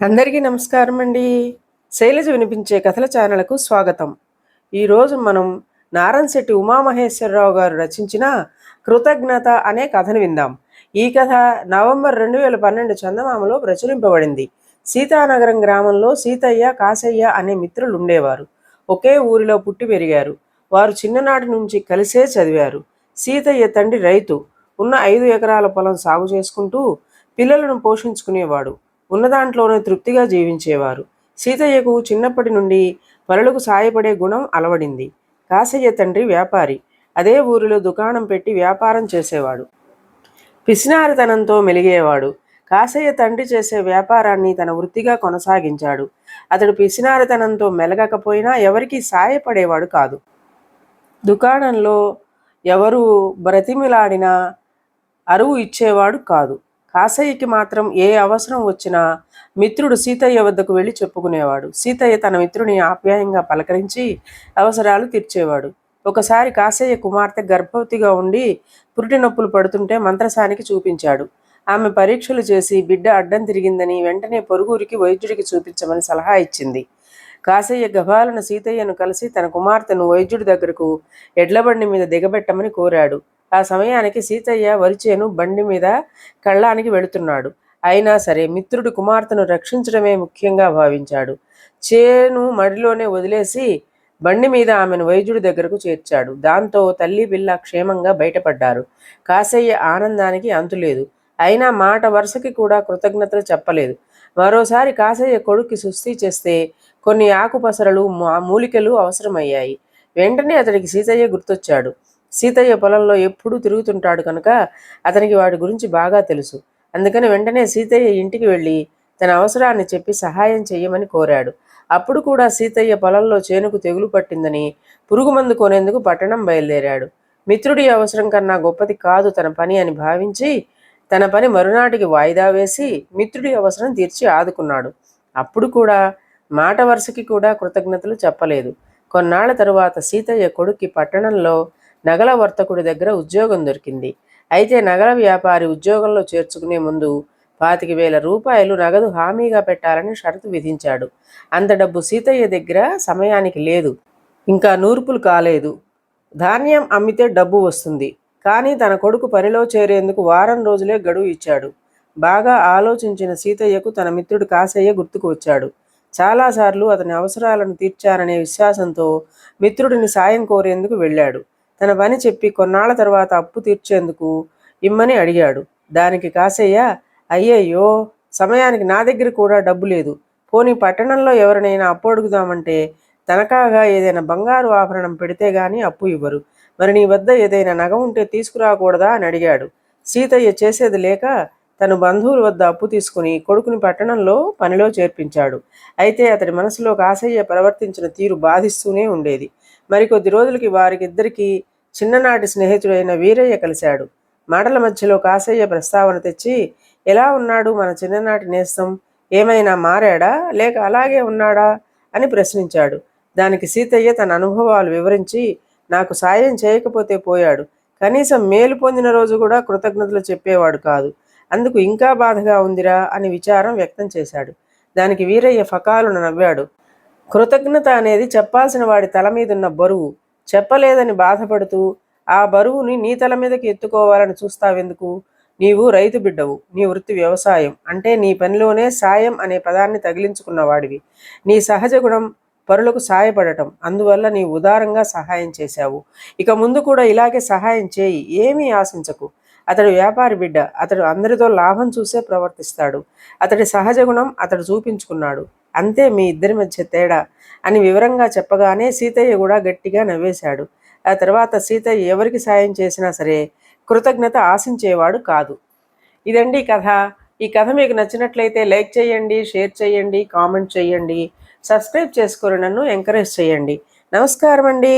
అందరికీ నమస్కారం అండి. శైలజ వినిపించే కథల ఛానల్కు స్వాగతం. ఈరోజు మనం నారంశెట్టి ఉమామహేశ్వరరావు గారు రచించిన కృతజ్ఞత అనే కథను విందాం. ఈ కథ నవంబర్ 2012 చందమామలో ప్రచురింపబడింది. సీతానగరం గ్రామంలో సీతయ్య, కాశయ్య అనే మిత్రులు ఉండేవారు. ఒకే ఊరిలో పుట్టి పెరిగారు. వారు చిన్ననాటి నుంచి కలిసే చదివారు. సీతయ్య తండ్రి రైతు. ఉన్న 5 ఎకరాల పొలం సాగు చేసుకుంటూ పిల్లలను పోషించుకునేవాడు. ఉన్నదాంట్లోనే తృప్తిగా జీవించేవారు. సీతయ్యకు చిన్నప్పటి నుండి పరులకు సాయపడే గుణం అలవడింది. కాశయ్య తండ్రి వ్యాపారి. అదే ఊరిలో దుకాణం పెట్టి వ్యాపారం చేసేవాడు. పిసినారితనంతో మెలిగేవాడు. కాశయ్య తండ్రి చేసే వ్యాపారాన్ని తన వృత్తిగా కొనసాగించాడు. అతడు పిసినారితనంతో మెలగకపోయినా ఎవరికీ సాయపడేవాడు కాదు. దుకాణంలో ఎవరు బ్రతిమిలాడినా అరువు ఇచ్చేవాడు కాదు. కాశయ్యకి మాత్రం ఏ అవసరం వచ్చినా మిత్రుడు సీతయ్య వద్దకు వెళ్ళి చెప్పుకునేవాడు. సీతయ్య తన మిత్రుని ఆప్యాయంగా పలకరించి అవసరాలు తీర్చేవాడు. ఒకసారి కాశయ్య కుమార్తె గర్భవతిగా ఉండి పురిటి నొప్పులు పడుతుంటే మంత్రసానికి చూపించాడు. ఆమె పరీక్షలు చేసి బిడ్డ అడ్డం తిరిగిందని వెంటనే పొరుగురికి వైద్యుడికి చూపించమని సలహా ఇచ్చింది. కాశయ్య గభాలను సీతయ్యను కలిసి తన కుమార్తెను వైద్యుడి దగ్గరకు ఎడ్లబండి మీద దిగబెట్టమని కోరాడు. ఆ సమయానికి సీతయ్య వరిచేను బండి మీద కళ్ళానికి వెళుతున్నాడు. అయినా సరే మిత్రుడి కుమార్తెను రక్షించడమే ముఖ్యంగా భావించాడు. చేను మడిలోనే వదిలేసి బండి మీద ఆమెను వైద్యుడి దగ్గరకు చేర్చాడు. దాంతో తల్లి పిల్ల క్షేమంగా బయటపడ్డారు. కాశయ్య ఆనందానికి అంతులేదు. అయినా మాట వరుసకి కూడా కృతజ్ఞతలు చెప్పలేదు. మరోసారి కాశయ్య కొడుక్కి సుస్థి చేస్తే కొన్ని ఆకుపసరలు మూలికలు అవసరమయ్యాయి. వెంటనే అతడికి సీతయ్య గుర్తొచ్చాడు. సీతయ్య పొలంలో ఎప్పుడూ తిరుగుతుంటాడు కనుక అతనికి వాడి గురించి బాగా తెలుసు. అందుకని వెంటనే సీతయ్య ఇంటికి వెళ్ళి తన అవసరాన్ని చెప్పి సహాయం చెయ్యమని కోరాడు. అప్పుడు కూడా సీతయ్య పొలంలో చేనుకు తెగులు పట్టిందని పురుగు మందు కొనేందుకు పట్టణం బయలుదేరాడు. మిత్రుడి అవసరం కన్నా గొప్పది కాదు తన పని అని భావించి తన పని మరునాటికి వాయిదా వేసి మిత్రుడి అవసరం తీర్చి ఆదుకున్నాడు. అప్పుడు కూడా మాట వరుసకి కూడా కృతజ్ఞతలు చెప్పలేదు. కొన్నాళ్ల తరువాత సీతయ్య కొడుక్కి పట్టణంలో నగల వర్తకుడి దగ్గర ఉద్యోగం దొరికింది. అయితే నగల వ్యాపారి ఉద్యోగంలో చేర్చుకునే ముందు 25,000 రూపాయలు నగదు హామీగా పెట్టాలని షరతు విధించాడు. అంత డబ్బు సీతయ్య దగ్గర సమయానికి లేదు. ఇంకా నూర్పులు కాలేదు. ధాన్యం అమ్మితే డబ్బు వస్తుంది. కానీ తన కొడుకు పనిలో చేరేందుకు వారం రోజులే గడువు ఇచ్చాడు. బాగా ఆలోచించిన సీతయ్యకు తన మిత్రుడు కాశయ్య గుర్తుకు వచ్చాడు. చాలాసార్లు అతని అవసరాలను తీర్చారనే విశ్వాసంతో మిత్రుడిని సాయం కోరేందుకు వెళ్ళాడు. తన పని చెప్పి కొన్నాళ్ల తర్వాత అప్పు తీర్చేందుకు ఇమ్మని అడిగాడు. దానికి కాశయ్య, అయ్యయ్యో, సమయానికి నా దగ్గర కూడా డబ్బు లేదు. పోనీ పట్టణంలో ఎవరినైనా అప్పు అడుగుదామంటే తనఖాగా ఏదైనా బంగారు ఆభరణం పెడితే గాని అప్పు ఇవ్వరు. మరి నీ వద్ద ఏదైనా నగ ఉంటే తీసుకురాకూడదా అని అడిగాడు. సీతయ్య చేసేది లేక తను బంధువుల వద్ద అప్పు తీసుకుని కొడుకుని పట్టణంలో పనిలో చేర్పించాడు. అయితే అతడి మనసులో కాశయ్య ప్రవర్తించిన తీరు బాధిస్తూనే ఉండేది. మరికొద్ది రోజులకి వారికిద్దరికీ చిన్ననాటి స్నేహితుడైన వీరయ్య కలిశాడు. మాటల మధ్యలో కాశయ్య ప్రస్తావన తెచ్చి, ఎలా ఉన్నాడు మన చిన్ననాటి నేస్తం? ఏమైనా మారాడా లేక అలాగే ఉన్నాడా అని ప్రశ్నించాడు. దానికి సీతయ్య తన అనుభవాలు వివరించి, నాకు సాయం చేయకపోతే పోయాడు, కనీసం మేలు పొందిన రోజు కూడా కృతజ్ఞతలు చెప్పేవాడు కాదు, అందుకు ఇంకా బాధగా ఉందిరా అని విచారం వ్యక్తం చేశాడు. దానికి వీరయ్య ఫకాలున నవ్వాడు. కృతజ్ఞత అనేది చెప్పాల్సిన వాడి తల మీదున్న బరువు. చెప్పలేదని బాధపడుతూ ఆ బరువుని నీ తల మీదకి ఎత్తుకోవాలని చూస్తావెందుకు? నీవు రైతు బిడ్డవు. నీ వృత్తి వ్యవసాయం. అంటే నీ పనిలోనే సాయం అనే పదాన్ని తగిలించుకున్నవాడివి. నీ సహజ గుణం పరులకు సాయపడటం. అందువల్ల నీ ఉదారంగా సహాయం చేశావు. ఇక ముందు కూడా ఇలాగే సహాయం చేయి. ఏమీ ఆశించకు. అతడు వ్యాపారి బిడ్డ. అతడు అందరితో లాభం చూసే ప్రవర్తిస్తాడు. అతడి సహజ గుణం అతడు చూపించుకున్నాడు. అంతే మీ ఇద్దరి మధ్య తేడా అని వివరంగా చెప్పగానే సీతయ్య కూడా గట్టిగా నవ్వేశాడు. ఆ తర్వాత సీతయ్య ఎవరికి సాయం చేసినా సరే కృతజ్ఞత ఆశించేవాడు కాదు. ఇదండి కథ. ఈ కథ మీకు నచ్చినట్లయితే లైక్ చేయండి, షేర్ చేయండి, కామెంట్ చేయండి, సబ్స్క్రైబ్ చేసుకొని నన్ను ఎంకరేజ్ చేయండి. నమస్కారం అండి.